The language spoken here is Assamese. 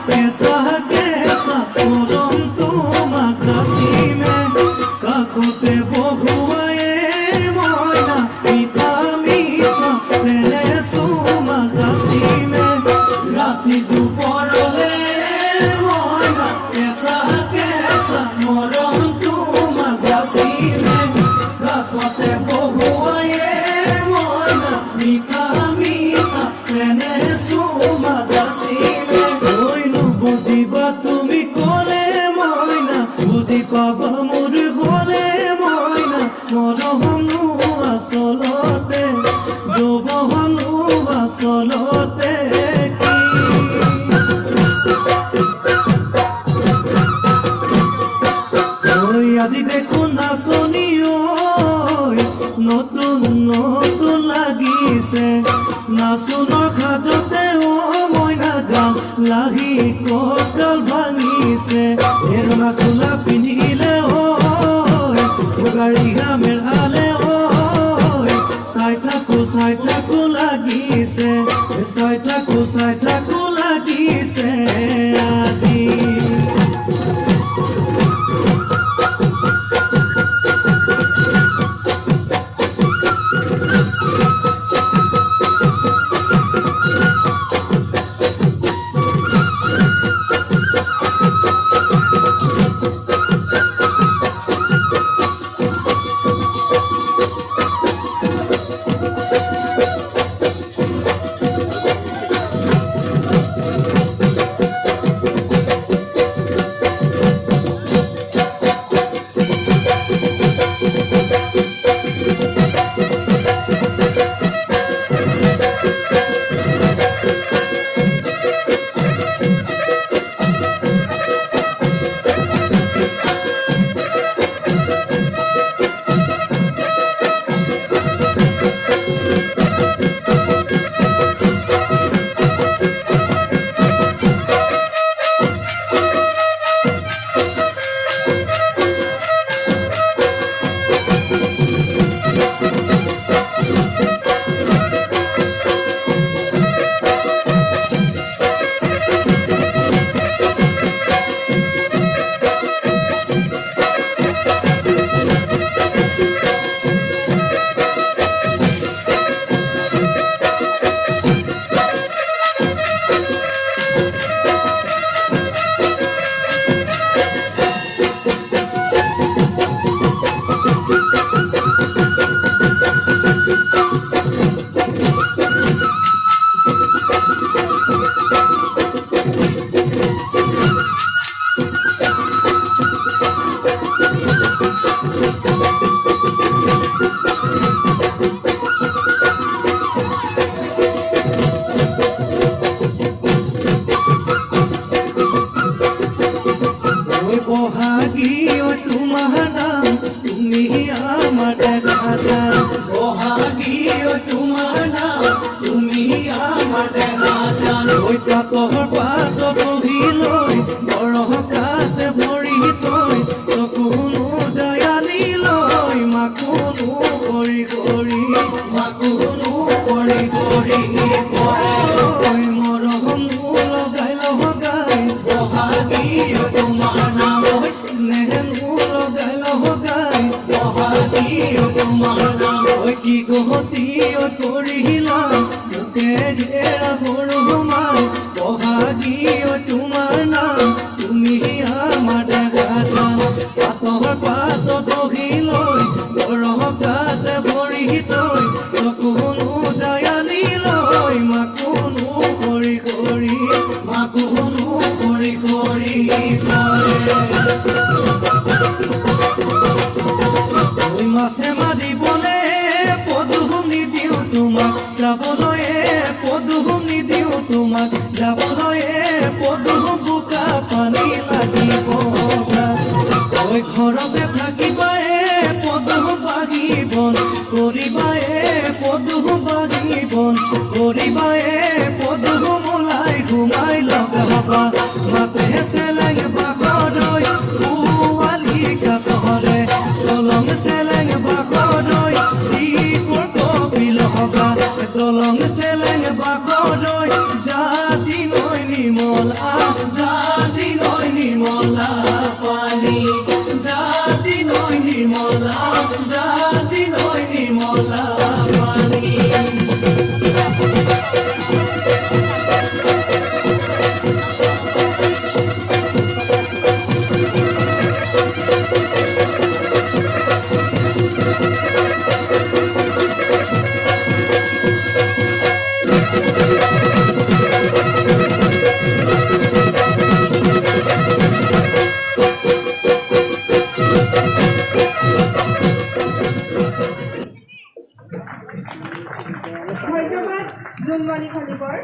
কেঁচা কেঁচা মৰম তোমাক যাচিমে কাষতে বহুৱায়ে মইনা মিঠা মিঠা চেনে চুমা যাচিমে ৰাতি দুপৰলে মইনা কেঁচা কেঁচা মৰম তোমাক যাচিমে কাষতে বহুৱায়ে মইনা মিঠা মিঠা চেনে চুমা যাচিমে বুজিবা তুমি ক'লে মইনা বুজি পাবা মোৰ গ'লে মইনা মৰমনো আচলতে যৌৱনো আচলতে আজি দেখোন নাচনি নতুন নতুন লাগিছে নাচোনৰ খাজতে মইনা যাম লাগি কঁকাল ভাঙিছে ৰঙা চোলা পিন্ধিলে গাড়ী মেৰালে চাই থাকো লাগিছে চাই থাকো লাগিছে আজি কি গতি কৰিলা ঘেৰা সৰু মাই বহাগী তোমাৰ নাম তুমি আমাৰ দেখা যাম পাতৰ পাত বহি লৈ গৰকাতে ভৰি তৈ চকুনো জায়ালি লৈ মাকুনো কৰি কৰি মাছে মাৰিবলে পদুমনি দিওঁ তোমাক যাবলৈ পদুমনি দিওঁ তোমাক যাবলৈ পদুম বোকা পানী লাগিব ঘৰতে থাকিবাই পদুম বাগিবন কৰিবাই পদুম বাগিবন কৰিবাই পদুম ওলাই ঘুমাই লগাবা মাতে চেলেং বাখৰৈ পুৱালিকা চহৰে চলং চেলেং বাখৰৈ দি কবিল হবা দলং চেলেং বাখৰৈ জাতি নৈনি নিৰ্মলা জাতি নয় নিৰ্মলা পানি জাতি নয় নিৰ্মলা জাতি নয় নিৰ্মলা পানি ধন্যবাদ জোনমণি খলিকৰ।